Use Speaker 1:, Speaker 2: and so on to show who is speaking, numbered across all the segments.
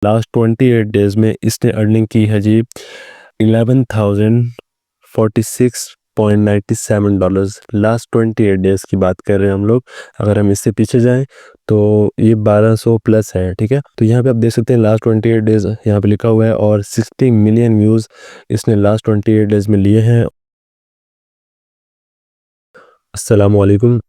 Speaker 1: Last 28 days में इसने earning की है जी 11,046.97 लास्ट 28 डेज़ की बात कर रहे हैं हम लोग। अगर हम इससे पीछे जाएं तो ये 1200 प्लस है, ठीक है। तो यहाँ पे आप देख सकते हैं लास्ट 28 डेज़ यहाँ पे लिखा हुआ है और 60 मिलियन व्यूज़ इसने लास्ट 28 डेज़ में लिए हैं। अस्सलाम वालेकुम।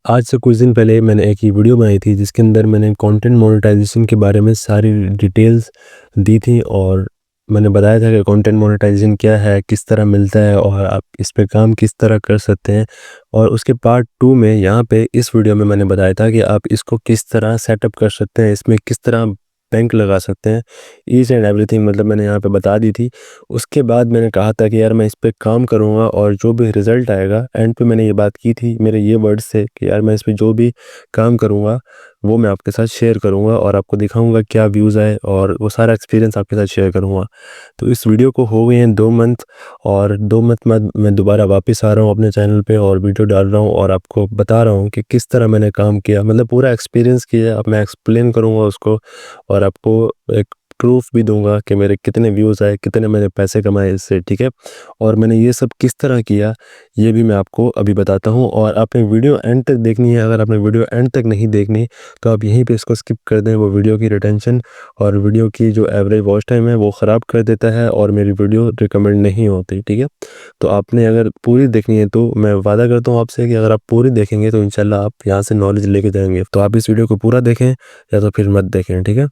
Speaker 1: आज से कुछ दिन पहले मैंने एक ही वीडियो बनाई थी जिसके अंदर मैंने कंटेंट मोनेटाइजेशन के बारे में सारी डिटेल्स दी थी और मैंने बताया था कि कंटेंट मोनेटाइजेशन क्या है, किस तरह मिलता है और आप इस पे काम किस तरह कर सकते हैं। और उसके पार्ट 2 में यहाँ पे इस वीडियो में मैंने बताया था कि आप इसको किस तरह सेटअप कर सकते हैं, इसमें किस तरह बैंक लगा सकते हैं, ईच एंड एवरीथिंग मतलब मैंने यहाँ पे बता दी थी। उसके बाद मैंने कहा था कि यार मैं इस पे काम करूँगा और जो भी रिज़ल्ट आएगा, एंड पे मैंने ये बात की थी मेरे ये वर्ड्स से कि यार मैं इस पे जो भी काम करूँगा वो मैं आपके साथ शेयर करूँगा और आपको दिखाऊँगा क्या व्यूज़ आए और वो सारा एक्सपीरियंस आपके साथ शेयर करूँगा। तो इस वीडियो को हो गए हैं 2 मंथ और 2 मंथ बाद मैं दोबारा वापस आ रहा हूँ अपने चैनल पे और वीडियो डाल रहा हूँ और आपको बता रहा हूँ कि किस तरह मैंने काम किया, मतलब पूरा एक्सपीरियंस किया। अब मैं एक्सप्लेन करूँगा उसको और आपको एक प्रूफ भी दूंगा कि मेरे कितने व्यूज़ आए, कितने मैंने पैसे कमाए इससे, ठीक है। और मैंने ये सब किस तरह किया ये भी मैं आपको अभी बताता हूँ और आपने वीडियो एंड तक देखनी है। अगर आपने वीडियो एंड तक नहीं देखनी तो आप यहीं पे इसको स्किप कर दें, वो वीडियो की रिटेंशन और वीडियो की जो एवरेज वॉच टाइम है वो ख़राब कर देता है और मेरी वीडियो रिकमेंड नहीं होती, ठीक है। तो आपने अगर पूरी देखनी है तो मैं वादा करता हूँ आपसे कि अगर आप पूरी देखेंगे तो इंशाल्लाह आप यहाँ से नॉलेज लेके जाएंगे। तो आप इस वीडियो को पूरा देखें या तो फिर मत देखें, ठीक है।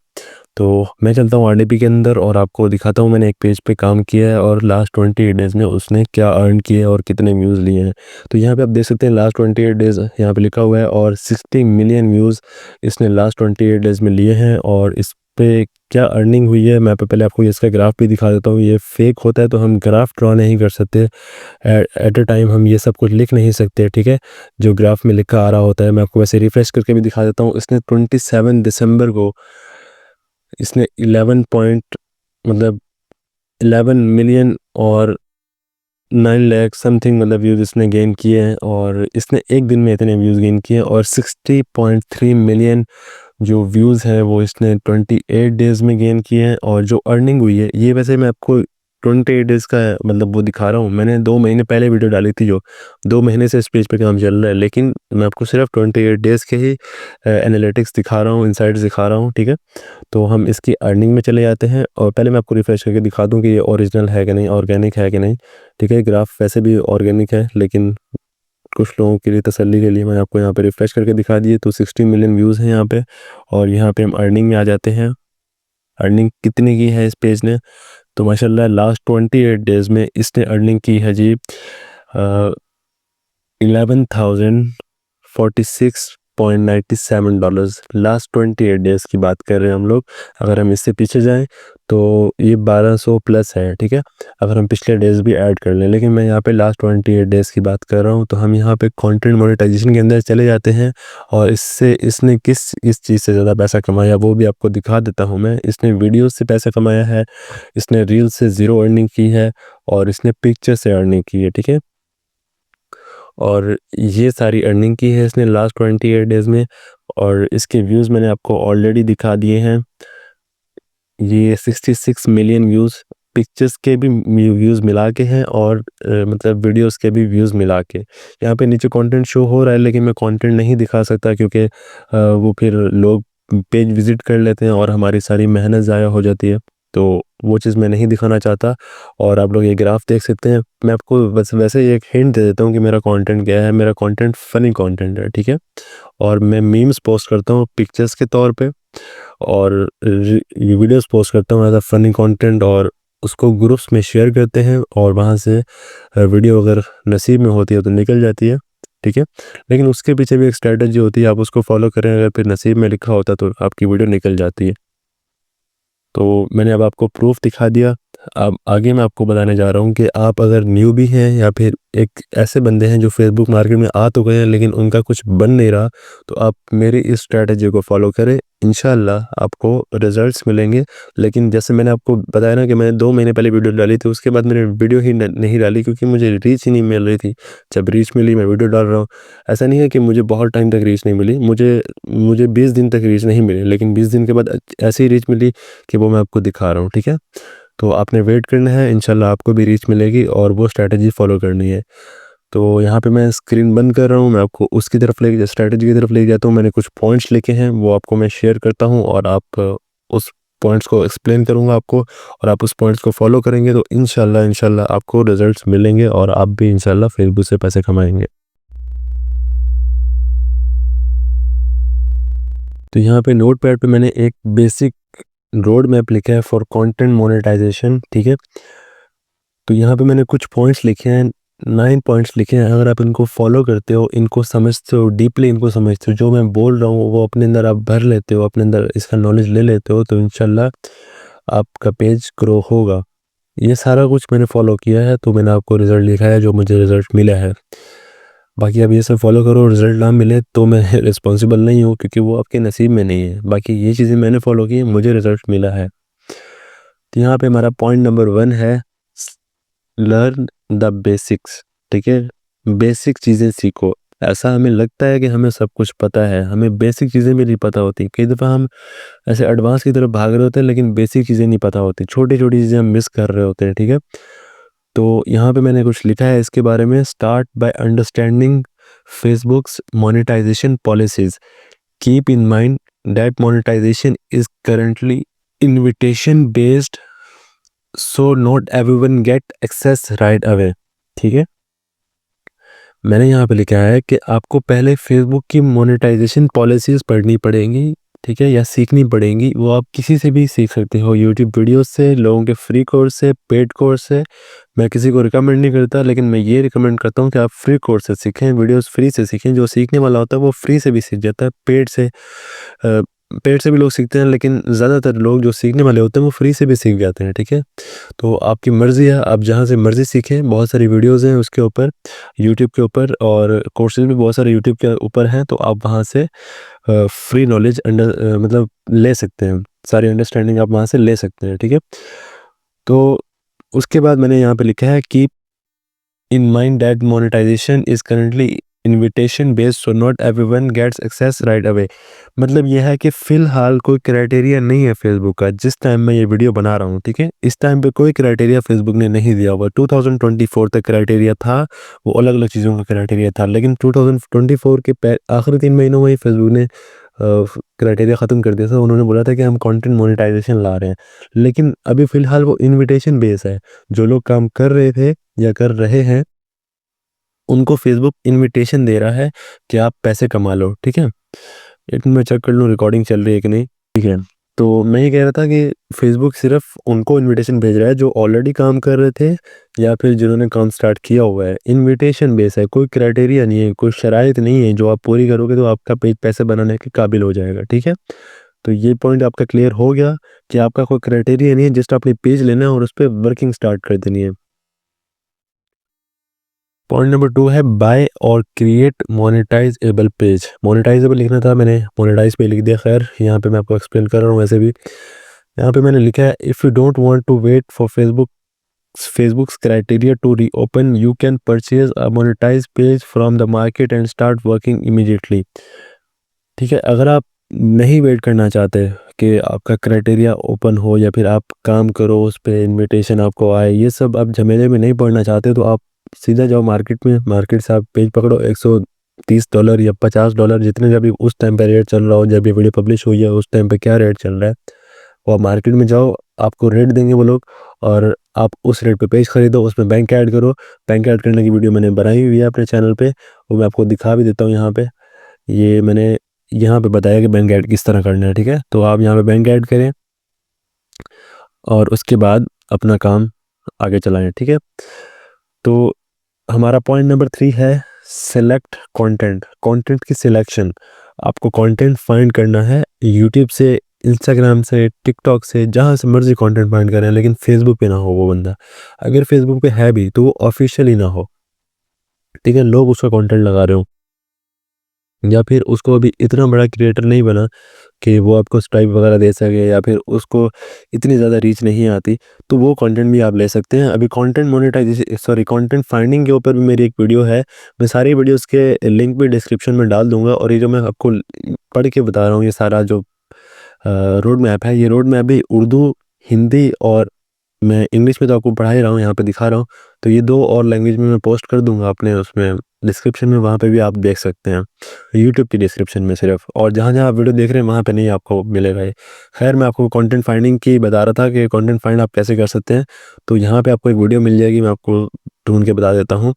Speaker 1: तो मैं चलता हूँ आरडीपी के अंदर और आपको दिखाता हूँ मैंने एक पेज पे काम किया है और लास्ट 28 डेज़ में उसने क्या अर्न किए है और कितने व्यूज़ लिए हैं। तो यहाँ पे आप देख सकते हैं लास्ट 28 डेज़ यहाँ पे लिखा हुआ है और 60 मिलियन व्यूज़ इसने लास्ट 28 डेज़ में लिए हैं। और इस पे क्या अर्निंग हुई है मैं पहले आपको इसका ग्राफ भी दिखा देता हूँ। ये फेक होता है तो हम ग्राफ ड्रॉ नहीं कर सकते, एट अ टाइम हम ये सब कुछ लिख नहीं सकते, ठीक है। जो ग्राफ में लिखा आ रहा होता है मैं आपको वैसे रिफ्रेश करके भी दिखा देता हूँ। इसने 27 दिसंबर को इसने 11 पॉइंट मतलब 11 मिलियन और 9 लाख समथिंग मतलब व्यूज़ इसने गेन किए हैं और इसने एक दिन में इतने व्यूज़ गेन किए और 60.3 मिलियन जो व्यूज़ हैं वो इसने 28 डेज़ में गेन किए हैं। और जो अर्निंग हुई है ये वैसे मैं आपको 28 डेज़ का मतलब वो दिखा रहा हूँ। मैंने 2 महीने पहले वीडियो डाली थी, जो 2 महीने से इस पेज पे काम चल रहा है, लेकिन मैं आपको सिर्फ 28 डेज़ के ही एनालिटिक्स दिखा रहा हूँ, इनसाइट्स दिखा रहा हूँ, ठीक है। तो हम इसकी अर्निंग में चले जाते हैं और पहले मैं आपको रिफ्रेश करके दिखा दूं कि ये ओरिजिनल है कि नहीं, ऑर्गेनिक है कि नहीं, ठीक है। ग्राफ वैसे भी ऑर्गेनिक है लेकिन कुछ लोगों के लिए तसल्ली के लिए मैंने आपको यहाँ पे रिफ्रेश करके दिखा दिए। तो 60 मिलियन व्यूज़ हैं यहाँ पे और यहाँ पे हम अर्निंग में आ जाते हैं। अर्निंग कितने की है इस पेज ने, तो माशाल्लाह लास्ट 28 डेज़ में इसने अर्निंग की है जी 11,046.97 लास्ट 28 डेज़ की बात कर रहे हैं हम लोग। अगर हम इससे पीछे जाएं तो ये 1200 प्लस है, ठीक है। अगर हम पिछले डेज़ भी ऐड कर लें, लेकिन मैं यहाँ पे लास्ट 28 डेज़ की बात कर रहा हूँ। तो हम यहाँ पे कंटेंट मोनेटाइजेशन के अंदर चले जाते हैं और इससे इसने इस चीज़ से ज़्यादा पैसा कमाया वो भी आपको दिखा देता हूँ मैं। इसने वीडियो से पैसा कमाया है, इसने रील से ज़ीरो अर्निंग की है और इसने पिक्चर से अर्निंग की है, ठीक है। और ये सारी अर्निंग की है इसने लास्ट 28 डेज़ में और इसके व्यूज़ मैंने आपको ऑलरेडी दिखा दिए हैं। ये 66 मिलियन व्यूज़ पिक्चर्स के भी व्यूज़ मिला के हैं और मतलब वीडियोस के भी व्यूज़ मिला के। यहाँ पे नीचे कंटेंट शो हो रहा है लेकिन मैं कंटेंट नहीं दिखा सकता क्योंकि वो फिर लोग पेज विज़िट कर लेते हैं और हमारी सारी मेहनत ज़ाया हो जाती है। तो वो चीज़ मैं नहीं दिखाना चाहता और आप लोग ये ग्राफ देख सकते हैं। मैं आपको बस वैसे ही एक हिंट दे देता हूँ कि मेरा कंटेंट क्या है। मेरा कंटेंट फ़नी कंटेंट है, ठीक है। और मैं मीम्स पोस्ट करता हूँ पिक्चर्स के तौर पे और ये वीडियोस पोस्ट करता हूँ एज अ फ़नी कंटेंट और उसको ग्रुप्स में शेयर करते हैं और वहाँ से वीडियो अगर नसीब में होती है तो निकल जाती है, ठीक है। लेकिन उसके पीछे भी एक स्ट्रेटजी होती है, आप उसको फॉलो करें, अगर फिर नसीब में लिखा होता तो आपकी वीडियो निकल जाती है। तो मैंने अब आपको प्रूफ दिखा दिया। अब आगे मैं आपको बताने जा रहा हूँ कि आप अगर न्यू भी हैं या फिर एक ऐसे बंदे हैं जो फेसबुक मार्केट में आ तो गए हैं लेकिन उनका कुछ बन नहीं रहा, तो आप मेरी इस स्ट्रैटेजी को फॉलो करें। इंशाल्लाह आपको रिज़ल्ट्स मिलेंगे। लेकिन जैसे मैंने आपको बताया ना कि मैंने 2 महीने पहले वीडियो डाली थी, उसके बाद मैंने वीडियो ही नहीं डाली क्योंकि मुझे रीच ही नहीं मिल रही थी। जब रीच मिली मैं वीडियो डाल रहा हूँ। ऐसा नहीं है कि मुझे बहुत टाइम तक रीच नहीं मिली, मुझे मुझे 20 दिन तक रीच नहीं मिली, लेकिन 20 दिन के बाद ऐसी रीच मिली कि वो मैं आपको दिखा रहा हूँ, ठीक है? तो आपने वेट करना है, इंशाल्लाह आपको भी रीच मिलेगी और वो स्ट्रैटेजी फ़ॉलो करनी है। तो यहाँ पे मैं स्क्रीन बंद कर रहा हूँ, मैं आपको उसकी तरफ ले स्ट्रैटेजी की तरफ ले जाता हूँ। मैंने कुछ पॉइंट्स लिखे हैं, वो आपको मैं शेयर करता हूँ और आप उस पॉइंट्स को एक्सप्लेन करूँगा आपको और आप उस पॉइंट्स को फॉलो करेंगे तो इंशाल्लाह आपको रिजल्ट्स मिलेंगे और आप भी इंशाल्लाह फेसबुक से पैसे कमाएंगे। तो यहाँ पे नोटपैड पे मैंने एक बेसिक रोड मैप लिखा है फॉर कंटेंट मोनेटाइजेशन, ठीक है? तो यहाँ पे मैंने कुछ पॉइंट्स लिखे हैं, 9 पॉइंट्स लिखे हैं। अगर आप इनको फॉलो करते हो, इनको समझते हो, डीपली इनको समझते हो, जो मैं बोल रहा हूँ वो अपने अंदर आप भर लेते हो, अपने अंदर इसका नॉलेज ले लेते हो, तो इंशाल्लाह आपका पेज ग्रो होगा। ये सारा कुछ मैंने फॉलो किया है, तो मैंने आपको रिज़ल्ट लिखा है, जो मुझे रिज़ल्ट मिला है। बाकी आप ये सब फॉलो करो, रिज़ल्ट ना मिले तो मैं रिस्पॉन्सिबल नहीं हूँ क्योंकि वो आपके नसीब में नहीं है। बाकी ये चीज़ें मैंने फॉलो की, मुझे रिज़ल्ट मिला है। तो यहाँ पे हमारा पॉइंट नंबर 1 है लर्न द बेसिक्स, ठीक है? बेसिक चीज़ें सीखो। ऐसा हमें लगता है कि हमें सब कुछ पता है, हमें बेसिक चीज़ें भी नहीं पता होती। कई दफ़ा हम ऐसे एडवांस की तरफ भाग रहे होते हैं लेकिन बेसिक चीज़ें नहीं पता होती, छोटी-छोटी चीज़ें हम मिस कर रहे होते हैं, ठीक है? तो यहाँ पे मैंने कुछ लिखा है इसके बारे में, start by understanding Facebook's monetisation policies, keep in mind that monetisation is currently invitation based, so not everyone get access right away, ठीक है? मैंने यहाँ पे लिखा है कि आपको पहले फेसबुक की मोनेटाइजेशन पॉलिसीज़ पढ़नी पड़ेंगी, ठीक है? या सीखनी पड़ेंगी। वो आप किसी से भी सीख सकते हो, यूट्यूब वीडियोस से, लोगों के फ्री कोर्स से, पेड कोर्स से। मैं किसी को रिकमेंड नहीं करता, लेकिन मैं ये रिकमेंड करता हूँ कि आप फ्री कोर्स से सीखें, वीडियोस फ्री से सीखें। जो सीखने वाला होता है वो फ्री से भी सीख जाता है, पेड से भी लोग सीखते हैं, लेकिन ज़्यादातर लोग जो सीखने वाले होते हैं वो फ्री से भी सीख जाते हैं, ठीक है? तो आपकी मर्ज़ी है, आप जहाँ से मर्ज़ी सीखें। बहुत सारी वीडियोज़ हैं उसके ऊपर, यूट्यूब के ऊपर, और कोर्सेज़ भी बहुत सारे यूट्यूब के ऊपर हैं, तो आप वहाँ से फ्री नॉलेज मतलब ले सकते हैं। सारी अंडरस्टैंडिंग आप वहाँ से ले सकते हैं, ठीक है? तो उसके बाद मैंने यहाँ पे लिखा है कि in mind that monetization is currently invitation based, so not everyone gets access right away। मतलब यह है कि फ़िलहाल कोई क्राइटेरिया नहीं है फेसबुक का जिस टाइम मैं ये वीडियो बना रहा हूँ, ठीक है? इस टाइम पे कोई क्राइटेरिया फेसबुक ने नहीं दिया हुआ। 2024 तक क्राइटेरिया था, वो अलग-अलग चीज़ों का क्राइटेरिया था, लेकिन 2024 के आखिरी 3 महीनों में ही फेसबुक ने क्राइटेरिया ख़त्म कर दिया था। उन्होंने बोला था कि हम कंटेंट मोनेटाइजेशन ला रहे हैं, लेकिन अभी फ़िलहाल वो इन्विटेशन बेस है। जो लोग काम कर रहे थे या कर रहे हैं, उनको फेसबुक इनविटेशन दे रहा है कि आप पैसे कमा लो, ठीक है? एक मिनट मैं चेक कर लूँ रिकॉर्डिंग चल रही है कि नहीं, ठीक है? तो मैं ये कह रहा था कि फेसबुक सिर्फ़ उनको इनविटेशन भेज रहा है जो ऑलरेडी काम कर रहे थे या फिर जिन्होंने काम स्टार्ट किया हुआ है। इनविटेशन बेस है, कोई क्राइटेरिया नहीं है, कोई शराइत नहीं है, जो आप पूरी करोगे तो आपका पेज पैसे बनाने के काबिल हो जाएगा, ठीक है? तो ये पॉइंट आपका क्लियर हो गया कि आपका कोई क्राइटेरिया नहीं है, जस्ट आपने पेज लेना है और उस पे वर्किंग स्टार्ट कर देनी है। पॉइंट नंबर 2 है बाय और क्रिएट मोनेटाइजेबल पेज। मोनेटाइजेबल लिखना था, मैंने मोनेटाइज पे लिख दिया। खैर यहाँ पे मैं आपको एक्सप्लेन कर रहा हूँ। वैसे भी यहाँ पे मैंने लिखा है if you don't want to wait for Facebook's criteria to reopen, you can purchase a monetise page from the market and start working immediately, ठीक है? अगर आप नहीं वेट करना चाहते कि आपका क्राइटेरिया ओपन हो या फिर आप काम करो उस पे इनविटेशन आपको आए, ये सब आप झमेले में नहीं पड़ना चाहते, तो आप सीधा जाओ मार्केट में, मार्केट से आप पेज पकड़ो। $130 या $50 जितने जब भी उस टाइम पे रेट चल रहा हो, जब ये वीडियो पब्लिश हुई है उस टाइम पे क्या रेट चल रहा है, वो आप मार्केट में जाओ, आपको रेट देंगे वो लोग और आप उस रेट पे पेज खरीदो, उसमें बैंक ऐड करो। बैंक ऐड करने की वीडियो मैंने बनाई हुई है अपने चैनल पे, वो मैं आपको दिखा भी देता हूँ यहाँ पे। ये मैंने यहाँ पे बताया कि बैंक ऐड किस तरह करना है, ठीक है? तो आप यहाँ पे बैंक ऐड करें और उसके बाद अपना काम आगे चलाएं, ठीक है? तो हमारा पॉइंट नंबर 3 है सेलेक्ट कंटेंट। कंटेंट की सिलेक्शन, आपको कंटेंट फाइंड करना है यूट्यूब से, इंस्टाग्राम से, टिकटॉक से, जहाँ से मर्जी कंटेंट फाइंड करें, लेकिन फेसबुक पे ना हो वो बंदा। अगर फेसबुक पे है भी तो वो ऑफिशियल ही ना हो, ठीक है? लोग उसका कंटेंट लगा रहे हो। या फिर उसको अभी इतना बड़ा क्रिएटर नहीं बना कि वो आपको स्ट्राइप वगैरह दे सके, या फिर उसको इतनी ज़्यादा रीच नहीं आती, तो वो कंटेंट भी आप ले सकते हैं। अभी content monetisation, sorry, content finding के ऊपर भी मेरी एक वीडियो है। मैं सारी वीडियोस के लिंक भी डिस्क्रिप्शन में डाल दूंगा। और ये जो मैं आपको पढ़ के बता रहा हूँ, ये सारा जो रोड मैप है, ये रोड मैप भी उर्दू, हिंदी और मैं इंग्लिश में तो आपको पढ़ा ही रहा हूँ, यहाँ पे दिखा रहा हूँ। तो ये 2 और लैंग्वेज में मैं पोस्ट कर दूंगा अपने उसमें डिस्क्रिप्शन में, वहाँ पे भी आप देख सकते हैं, यूट्यूब की डिस्क्रिप्शन में सिर्फ। और जहाँ-जहाँ आप वीडियो देख रहे हैं वहाँ पे नहीं आपको मिलेगा ये। खैर, मैं आपको कंटेंट फाइंडिंग की बता रहा था कि कंटेंट फाइंड आप कैसे कर सकते हैं। तो यहाँ पे आपको एक वीडियो मिल जाएगी, मैं आपको ढूँढ के बता देता हूँ।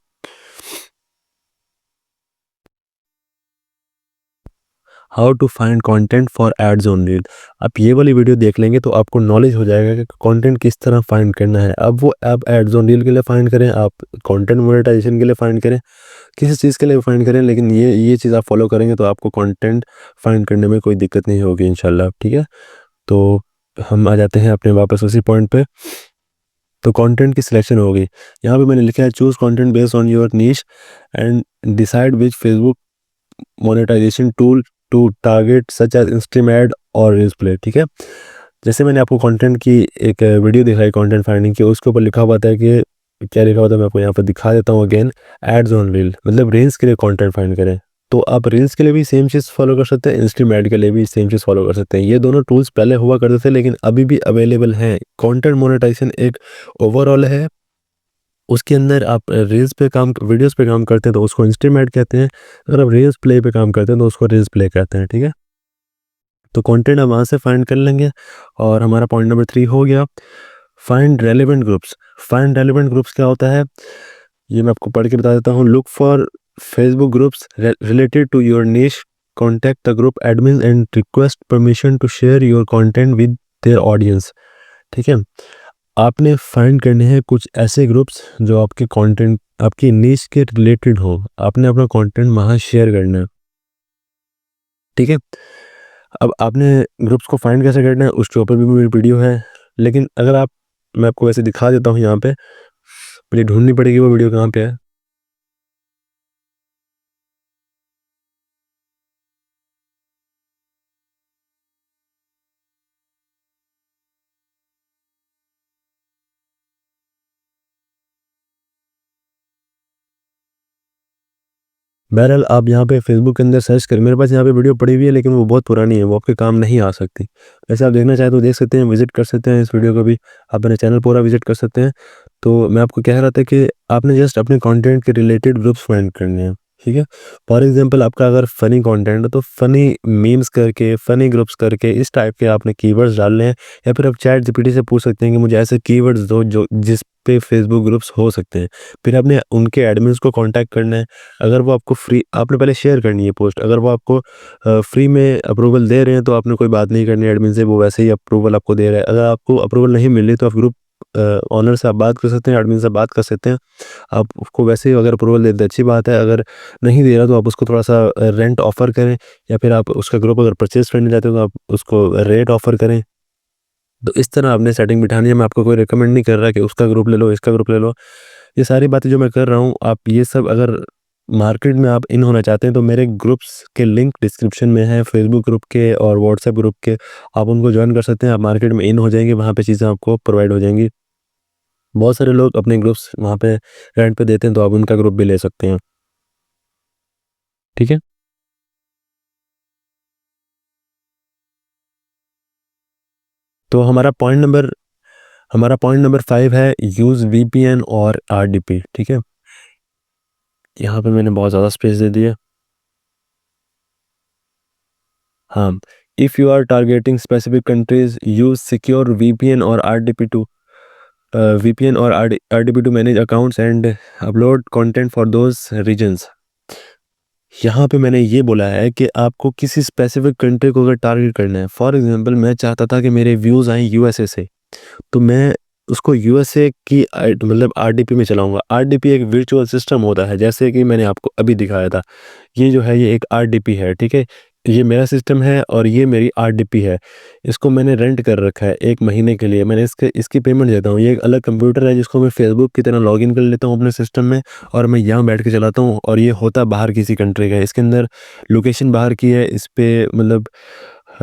Speaker 1: How to find content for ads on reel. आप ये वाली वीडियो देख लेंगे तो आपको नॉलेज हो जाएगा कि कंटेंट किस तरह फाइंड करना है। अब वो आप एड्स ऑन रील के लिए फाइंड करें, आप कंटेंट मोनेटाइजेशन के लिए फाइंड करें, किसी चीज़ के लिए फाइंड करें, लेकिन ये चीज़ आप फॉलो करेंगे तो आपको कंटेंट फाइंड करने में कोई दिक्कत नहीं होगी इंशाल्लाह। ठीक है, तो हम आ जाते हैं अपने वापस उसी पॉइंट पे। तो कंटेंट की सिलेक्शन होगी। यहाँ पे मैंने लिखा है choose content based on your niche and decide which Facebook monetisation tool to target such as instream ad और रील्स प्ले। ठीक है, जैसे मैंने आपको कंटेंट की एक वीडियो दिखाई कंटेंट फाइंडिंग की, उसके ऊपर लिखा हुआ था कि क्या लिखा हुआ था, मैं आपको यहाँ पर दिखा देता हूँ अगेन। एड्स ऑन रील मतलब रील्स के लिए कंटेंट फाइंड करें। तो आप रील्स के लिए भी सेम चीज़ फॉलो कर सकते हैं, इंस्ट्रीम एड के लिए भी सेम चीज़ फॉलो कर सकते हैं। ये दोनों टूल्स पहले हुआ करते थे लेकिन अभी भी अवेलेबल हैं। कंटेंट मोनेटाइजेशन एक ओवरऑल है, उसके अंदर आप रील्स पे काम, वीडियोस पे काम करते हैं तो उसको इंस्ट्रीम एड कहते हैं। अगर आप रील्स प्ले पे काम करते हैं तो उसको रील्स प्ले कहते हैं। ठीक है, तो कंटेंट आप वहाँ से फाइंड कर लेंगे। और हमारा पॉइंट नंबर 3 हो गया, find relevant groups. Find relevant groups क्या होता है, ये मैं आपको पढ़ के बता देता हूँ। Look for Facebook groups related to your niche, contact the group admin and request permission to share your content with their audience. ठीक है, आपने फाइंड करने हैं कुछ ऐसे ग्रुप्स जो आपके कंटेंट, आपकी निश के रिलेटेड हो। आपने अपना कंटेंट वहाँ शेयर करना है। ठीक है, अब आपने ग्रुप्स को फाइंड कैसे करना है उसके ऊपर भी मेरी वीडियो है। लेकिन अगर आप, मैं आपको वैसे दिखा देता हूँ यहाँ पे, मुझे ढूंढनी पड़ेगी वो वीडियो कहाँ पे है। बहरहाल आप यहाँ पे फेसबुक के अंदर सर्च करें, मेरे पास यहाँ पे वीडियो पड़ी हुई है लेकिन वो बहुत पुरानी है, वो आपके काम नहीं आ सकती। वैसे आप देखना चाहें तो देख सकते हैं, विजिट कर सकते हैं इस वीडियो को भी, आप मेरे चैनल पूरा विजिट कर सकते हैं। तो मैं आपको कह रहा था कि आपने जस्ट अपने कंटेंट के रिलेटेड ग्रुप्स फाइंड करने हैं। ठीक है, फॉर एग्जांपल आपका अगर फ़नी कंटेंट है तो फ़नी मीम्स करके, फ़नी ग्रुप्स करके, इस टाइप के आपने कीवर्ड्स डालने हैं। या फिर आप चैट जीपीटी से पूछ सकते हैं कि मुझे ऐसे कीवर्ड्स दो जो जिस पे फेसबुक ग्रुप्स हो सकते हैं। फिर आपने उनके एडमिन्स को कांटेक्ट करना है। अगर वो आपको फ्री, आपने पहले शेयर करनी है पोस्ट, अगर वो आपको फ्री में अप्रूवल दे रहे हैं तो आपने कोई बात नहीं करनी एडमिन से, वो वैसे ही अप्रूवल आपको दे रहा है। अगर आपको अप्रूवल नहीं मिल रही तो आप ग्रुप ऑनर से आप बात कर सकते हैं, एडमिन से बात कर सकते हैं। आप उसको वैसे ही अगर अप्रूवल दे दे अच्छी बात है, अगर नहीं दे रहा तो आप उसको थोड़ा-सा रेंट ऑफ़र करें, या फिर आप उसका ग्रुप अगर परचेज़ करने जाते हो तो आप उसको रेट ऑफ़र करें। तो इस तरह आपने सेटिंग बिठानी है। मैं आपको कोई रिकमेंड नहीं कर रहा कि उसका ग्रुप ले लो, इसका ग्रुप ले लो। ये सारी बातें जो मैं कर रहा हूँ, आप ये सब अगर मार्केट में आप इन होना चाहते हैं तो मेरे ग्रुप्स के लिंक डिस्क्रिप्शन में है, फेसबुक ग्रुप के और व्हाट्सएप ग्रुप के। आप उनको जॉइन कर सकते हैं, आप मार्केट में इन हो जाएँगे, वहाँ पे चीज़ें आपको प्रोवाइड हो जाएँगी। बहुत सारे लोग अपने ग्रुप्स वहाँ पे रेंट पे देते हैं, तो आप उनका ग्रुप भी ले सकते हैं। ठीक है? तो हमारा पॉइंट नंबर 5 है यूज़ वीपीएन और आरडीपी। ठीक है? यहाँ पे मैंने बहुत ज़्यादा स्पेस दे दी है। हाँ, if you are targeting specific countries, use secure VPN और RDP to RDP to manage accounts and upload content for those regions. यहाँ पे मैंने ये बोला है कि आपको किसी स्पेसिफिक कंट्री को अगर टारगेट करना है, फॉर एग्जांपल मैं चाहता था कि मेरे व्यूज़ आएँ यूएसए से, तो मैं उसको यूएसए की मतलब आरडीपी में चलाऊँगा। आरडीपी एक वर्चुअल सिस्टम होता है, जैसे कि मैंने आपको अभी दिखाया था। ये जो है ये एक आरडीपी है, ठीक है? ये मेरा सिस्टम है और ये मेरी आरडीपी है। इसको मैंने रेंट कर रखा है 1 महीने के लिए। मैंने इसकी पेमेंट देता हूँ। ये एक अलग कंप्यूटर है जिसको मैं फेसबुक की तरह लॉगिन कर लेता हूँ अपने सिस्टम में, और मैं यहाँ बैठ के चलाता हूँ, और ये होता बाहर किसी कंट्री का है। इसके अंदर लोकेशन बाहर की है, इस पे मतलब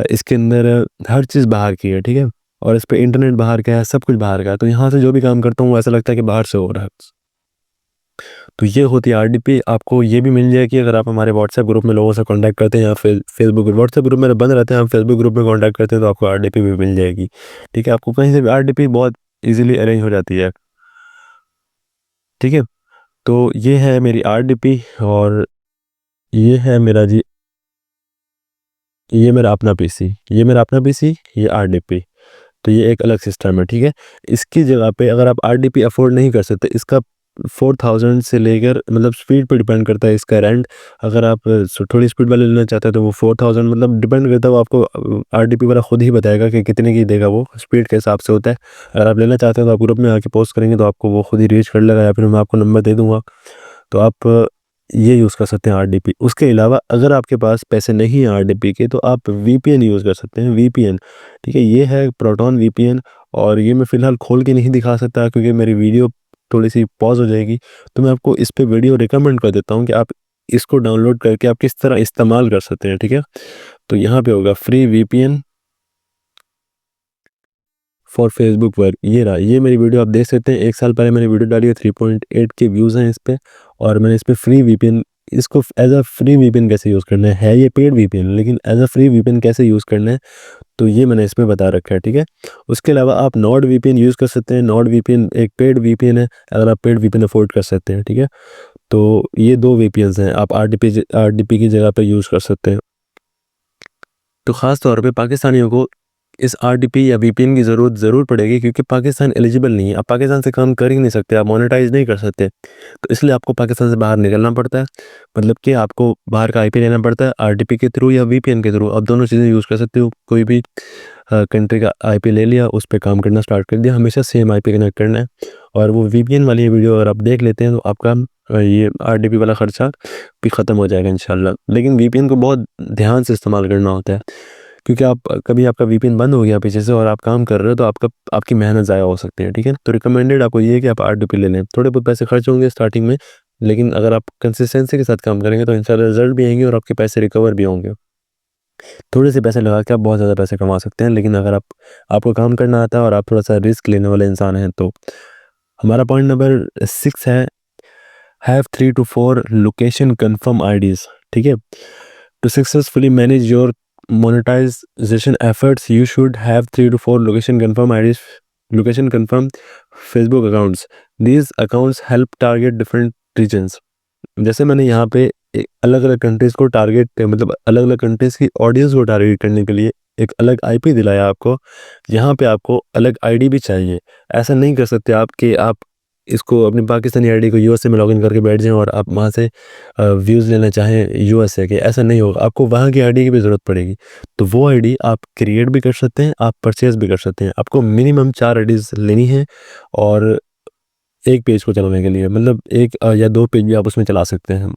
Speaker 1: इसके अंदर हर चीज़ बाहर की है, ठीक है? और इस पे इंटरनेट बाहर का है, सब कुछ बाहर का है। तो यहाँ से जो भी काम करता हूँ ऐसा लगता है कि बाहर से हो रहा है। तो ये होती है आरडीपी। आपको ये भी मिल जाएगी अगर आप हमारे व्हाट्सएप ग्रुप में लोगों से कांटेक्ट करते हैं, या फिर फेसबुक व्हाट्सएप ग्रुप मेरे बंद रहते हैं, हम फेसबुक ग्रुप में कांटेक्ट करते हैं तो आपको आरडीपी भी मिल जाएगी, ठीक है? आपको कहीं से भी आरडीपी बहुत इजीली अरेंज हो जाती है, ठीक है? तो ये है मेरी आरडीपी, और ये है मेरा जी, ये मेरा अपना पीसी, ये मेरा अपना पीसी, ये आरडीपी। तो ये एक अलग सिस्टम है, ठीक है? इसकी जगह पे अगर आप आरडीपी अफोर्ड नहीं कर सकते, इसका 4000 से लेकर मतलब स्पीड पे डिपेंड करता है इसका रेंट। अगर आप थोड़ी स्पीड वाले लेना चाहते हैं तो वो 4000 मतलब डिपेंड करता है, वो आपको आरडीपी वाला खुद ही बताएगा कि कितने की देगा, वो स्पीड के हिसाब से होता है। अगर आप लेना चाहते हैं तो आप ग्रुप में आके पोस्ट करेंगे तो आपको वो खुद ही रीच कर लेगा, या फिर मैं आपको नंबर दे दूँगा, तो आप ये यूज़ कर सकते हैं आरडीपी। उसके अलावा अगर आपके पास पैसे नहीं हैं आरडीपी के, तो आप वीपीएन यूज़ कर सकते हैं, वीपीएन, ठीक है? ये है प्रोटॉन वीपीएन, और ये मैं फ़िलहाल खोल के नहीं दिखा सकता क्योंकि मेरी वीडियो थोड़ी-सी पॉज़ हो जाएगी। तो मैं आपको इस पे वीडियो रिकमेंड कर देता हूँ कि आप इसको डाउनलोड करके आप किस तरह इस्तेमाल कर सकते हैं, ठीक है? तो यहाँ पे होगा free VPN for Facebook work, ये रहा। ये मेरी वीडियो आप देख सकते हैं, 1 साल पहले मैंने वीडियो डाली है, 3.8 के व्यूज़ हैं इस पे, और मैंने इस पे फ्री वीपीएन, इसको एज़ अ फ्री वीपीएन कैसे यूज़ करना है ये पेड वीपीएन, लेकिन एज़ अ फ्री वीपीएन कैसे यूज़ करना है, तो ये मैंने इसमें बता रखा है, ठीक है? उसके अलावा आप नॉर्ड वीपीएन यूज़ कर सकते हैं। नॉर्ड वीपीएन एक पेड वीपीएन है, अगर आप पेड वीपीएन अफोर्ड कर सकते हैं, ठीक है? तो ये 2 वीपीएन्स हैं, आप आरडीपी की जगह पे यूज़ कर सकते हैं। तो ख़ास तौर पे पाकिस्तानियों को इस आरडीपी या वीपीएन की ज़रूरत ज़रूर पड़ेगी, क्योंकि पाकिस्तान एलिजिबल नहीं है। आप पाकिस्तान से काम कर ही नहीं सकते, आप मोनेटाइज़ नहीं कर सकते। तो इसलिए आपको पाकिस्तान से बाहर निकलना पड़ता है, मतलब कि आपको बाहर का आईपी लेना पड़ता है, आरडीपी के थ्रू या वीपीएन के थ्रू। आप दोनों चीज़ें यूज़ कर सकते हो। कोई भी कंट्री का आईपी ले लिया, उस पे काम करना स्टार्ट कर दिया, हमेशा सेम आईपी कनेक्ट करना है। और वो वीपीएन वाली वीडियो अगर आप देख लेते हैं तो आपका ये आरडीपी वाला खर्चा भी ख़त्म हो जाएगा इंशाल्लाह। लेकिन वीपीएन को बहुत ध्यान से इस्तेमाल करना होता है, क्योंकि आप कभी आपका वीपीएन बंद हो गया पीछे से और आप काम कर रहे हो तो आपकी मेहनत ज़ाया हो सकती है, ठीक है? तो रिकमेंडेड आपको ये है कि आप आरडीपी ले लें। थोड़े बहुत पैसे खर्च होंगे स्टार्टिंग में, लेकिन अगर आप कंसिस्टेंसी के साथ काम करेंगे तो इंशाल्लाह रिजल्ट भी आएंगे और आपके पैसे रिकवर भी होंगे। थोड़े से पैसे लगा के आप बहुत ज़्यादा पैसे कमा सकते हैं, लेकिन अगर आपको काम करना आता है और आप थोड़ा-सा रिस्क लेने वाले इंसान हैं तो। हमारा पॉइंट नंबर 6 है, have 3 to 4 location confirm IDs, ठीक है? To successfully manage your monetization efforts, you should have 3 to 4 location confirm IDs, location confirm Facebook accounts. These accounts help target different regions. जैसे मैंने यहाँ पे अलग अलग कंट्रीज़ को टारगेट मतलब अलग अलग कंट्रीज़ की ऑडियंस को टारगेट करने के लिए एक अलग आईपी दिलाया आपको। यहाँ पे आपको अलग आईडी भी चाहिए। ऐसा नहीं कर सकते आप कि आप इसको अपनी पाकिस्तानी आईडी को यूएसए में लॉगिन करके बैठ जाएं और आप वहाँ से व्यूज़ लेना चाहें यूएसए के, ऐसा नहीं होगा। आपको वहाँ की आईडी की भी ज़रूरत पड़ेगी। तो वो आईडी आप क्रिएट भी कर सकते हैं, आप परचेज़ भी कर सकते हैं। आपको मिनिमम 4 आईडीज़ लेनी है, और एक पेज को चलाने के लिए मतलब एक या 2 पेज भी आप उसमें चला सकते हैं।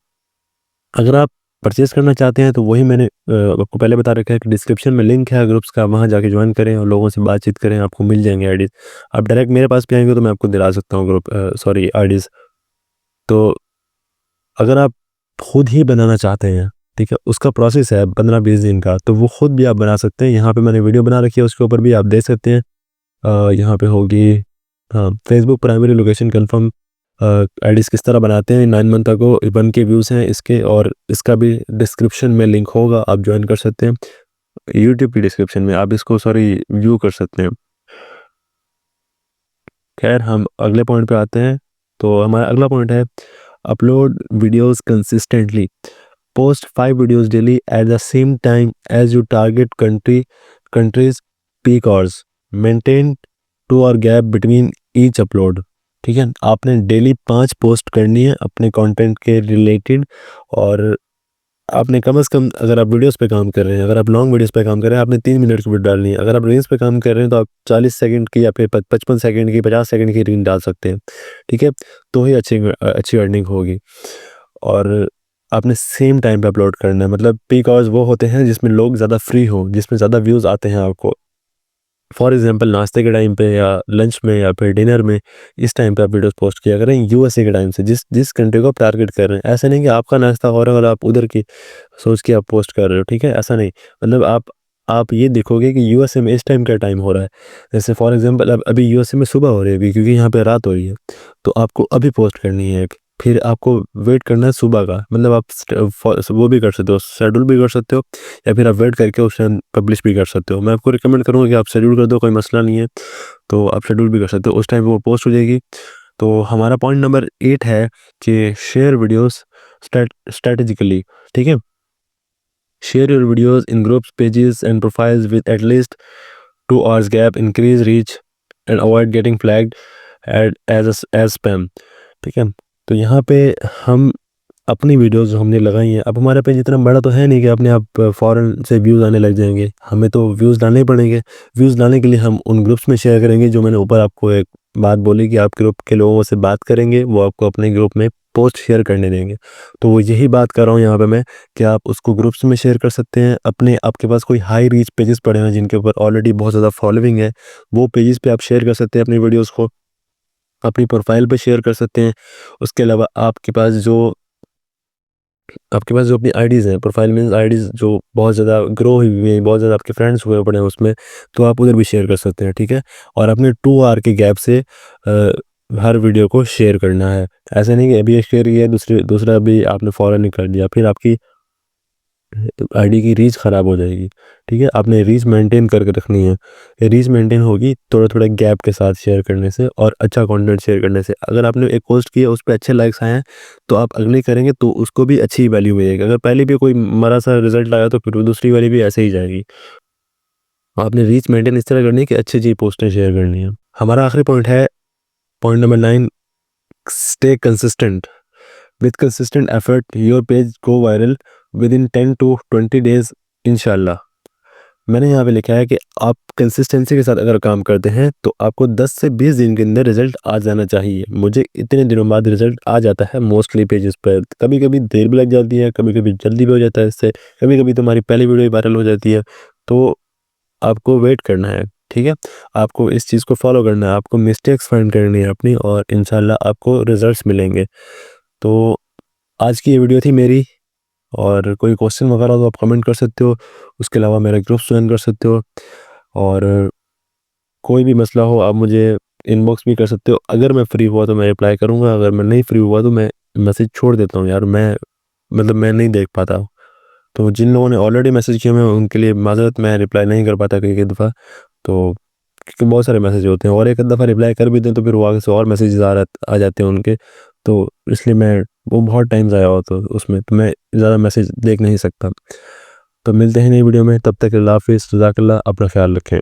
Speaker 1: अगर आप परचेज़ करना चाहते हैं तो वही मैंने आपको पहले बता रखा है कि डिस्क्रिप्शन में लिंक है ग्रुप्स का, वहाँ जाके ज्वाइन करें और लोगों से बातचीत करें, आपको मिल जाएंगे आईडीज़। आप डायरेक्ट मेरे पास भी आएंगे तो मैं आपको दिला सकता हूँ सॉरी आईडीज़। तो अगर आप खुद ही बनाना चाहते हैं, ठीक है, उसका प्रोसेस है 15-20 दिन का, तो वो खुद भी आप बना सकते हैं। यहाँ पे मैंने वीडियो बना रखी है, उसके ऊपर भी आप देख सकते हैं। यहाँ पे होगी, हाँ, Facebook primary location confirm IDs किस तरह बनाते हैं। 9 मंथ तक 1 के व्यूज़ हैं इसके, और इसका भी डिस्क्रिप्शन में लिंक होगा, आप ज्वाइन कर सकते हैं। यूट्यूब की डिस्क्रिप्शन में आप इसको सॉरी व्यू कर सकते हैं। खैर, हम अगले पॉइंट पे आते हैं। तो हमारा अगला पॉइंट है, upload videos consistently, post 5 videos daily at the same time as you target countries peak hours, maintain 2 hour gap between each upload, ठीक है? आपने डेली 5 पोस्ट करनी है अपने कंटेंट के रिलेटेड, और आपने कम से कम, अगर आप वीडियोस पे काम कर रहे हैं, अगर आप लॉन्ग वीडियोस पे काम कर रहे हैं, आपने 3 मिनट की वीडियो डालनी है। अगर आप रील्स पे काम कर रहे हैं तो आप 40 सेकंड की या फिर 55 सेकंड की, 50 सेकंड की रील डाल सकते हैं, ठीक है? तो ही अच्छी अर्निंग होगी। और आपने सेम टाइम पे अपलोड करना है। मतलब पीक आवर्स वो होते हैं जिसमें लोग ज़्यादा फ्री हों, जिसमें ज़्यादा व्यूज़ आते हैं आपको। फॉर एग्जांपल नाश्ते के टाइम पे या लंच में या फिर डिनर में, इस टाइम पे आप वीडियोस पोस्ट किया करें यूएसए के टाइम से, जिस जिस कंट्री को आप टारगेट कर रहे हैं। ऐसा नहीं कि आपका नाश्ता हो रहा है और आप उधर की सोच के आप पोस्ट कर रहे हो, ठीक है? ऐसा नहीं। मतलब आप ये देखोगे कि यूएसए में इस टाइम क्या टाइम हो रहा है। जैसे फॉर एग्जांपल अब अभी यूएसए में सुबह हो रही है अभी, क्योंकि यहाँ पे रात हो रही है, तो आपको अभी पोस्ट करनी है। फिर आपको वेट करना है सुबह का। मतलब आप वो भी कर सकते हो, शेड्यूल भी कर सकते हो, या फिर आप वेट करके उस टाइम पब्लिश भी कर सकते हो। मैं आपको रिकमेंड करूँगा कि आप शेड्यूल कर दो, कोई मसला नहीं है। तो आप शेड्यूल भी कर सकते हो, उस टाइम वो पोस्ट हो जाएगी। तो हमारा पॉइंट नंबर 8 है कि शेयर वीडियोस स्ट्रेटेजिकली, ठीक है? Share your videos in groups, pages and profiles with at least 2 hours gap, increase reach and avoid getting flagged as spam, ठीक है? तो यहाँ पे हम अपनी वीडियोस जो हमने लगाई हैं, अब हमारा पेज इतना बड़ा तो है नहीं कि अपने आप फ़ौरन से व्यूज़ आने लग जाएंगे। हमें तो व्यूज़ डालने ही पड़ेंगे। व्यूज़ डालने के लिए हम उन ग्रुप्स में शेयर करेंगे, जो मैंने ऊपर आपको एक बात बोली कि आप ग्रुप के लोगों से बात करेंगे, वो आपको अपने ग्रुप में पोस्ट शेयर करने देंगे। तो वो यही बात कर रहा हूँ यहाँ पे मैं, कि आप उसको ग्रुप्स में शेयर कर सकते हैं। अपने आपके पास कोई हाई रीच पेजेस पड़े हैं जिनके ऊपर ऑलरेडी बहुत ज़्यादा फॉलोइंग है, वो पेजेस पे आप शेयर कर सकते हैं अपनी वीडियोज़ को। अपनी प्रोफाइल पे शेयर कर सकते हैं। उसके अलावा आपके पास जो अपनी आईडीज़ हैं, प्रोफाइल मीन्स आईडीज़ जो बहुत ज़्यादा ग्रो हुई हैं, बहुत ज़्यादा आपके फ्रेंड्स हुए पड़े हैं उसमें, तो आप उधर भी शेयर कर सकते हैं, ठीक है? और अपने 2 आवर के गैप से हर वीडियो को शेयर करना है। ऐसा नहीं कि अभी एक शेयर किया, दूसरा भी आपने फ़ौरन ही कर दिया, फिर आपकी आईडी की रीच ख़राब हो जाएगी, ठीक है? आपने रीच मेंटेन करके रखनी है। ये रीच मेंटेन होगी थोड़ा-थोड़ा गैप के साथ शेयर करने से और अच्छा कंटेंट शेयर करने से। अगर आपने एक पोस्ट की है, उस पे अच्छे लाइक्स आए हैं, तो आप अगली करेंगे तो उसको भी अच्छी वैल्यू मिलेगी। अगर पहले भी कोई मरा-सा रिज़ल्ट आया, तो फिर दूसरी वाली भी ऐसे ही जाएगी। आपने रीच मेंटेन इस तरह करनी है कि अच्छी-अच्छी पोस्टें शेयर करनी है। हमारा आखिरी पॉइंट है, point number 9, stay consistent. With consistent effort your page go viral within 10 to 20 days इंशाल्लाह। मैंने यहाँ पे लिखा है कि आप कंसिस्टेंसी के साथ अगर काम करते हैं, तो आपको 10 से 20 दिन के अंदर रिजल्ट आ जाना चाहिए। मुझे इतने दिनों बाद रिजल्ट आ जाता है मोस्टली पेजेस पर। कभी-कभी देर भी लग जाती है, कभी-कभी जल्दी भी हो जाता है इससे। कभी-कभी तो हमारी पहली वीडियो वायरल हो जाती है। तो आपको वेट करना है, ठीक है? आपको इस चीज़ को फॉलो करना है, आपको मिस्टेक्स फाइंड करनी है अपनी, और इंशाल्लाह आपको रिजल्ट्स मिलेंगे। तो आज की ये वीडियो थी मेरी, और कोई क्वेश्चन वगैरह हो तो आप कमेंट कर सकते हो। उसके अलावा मेरा ग्रुप ज्वाइन कर सकते हो, और कोई भी मसला हो आप मुझे इनबॉक्स भी कर सकते हो। अगर मैं फ्री हुआ तो मैं रिप्लाई करूँगा, अगर मैं नहीं फ्री हुआ तो मैं मैसेज छोड़ देता हूँ यार। मैं नहीं देख पाता। तो जिन लोगों ने ऑलरेडी मैसेज किए हुए हैं उनके लिए माज़रत, मैं रिप्लाई नहीं कर पाता कई-कई दफ़ा। तो क्योंकि बहुत सारे मैसेज होते हैं, और एक आध दफ़ा रिप्लाई कर भी दें तो फिर वो आगे से और मैसेजेस आ जाते हैं उनके। तो इसलिए मैं वो बहुत टाइम ज़ाया होता है उसमें, तो मैं ज़्यादा मैसेज देख नहीं सकता। तो मिलते हैं नई वीडियो में, तब तक अल्लाह हाफ़िज़, जज़ाकल्लाह, अपना ख़्याल रखें।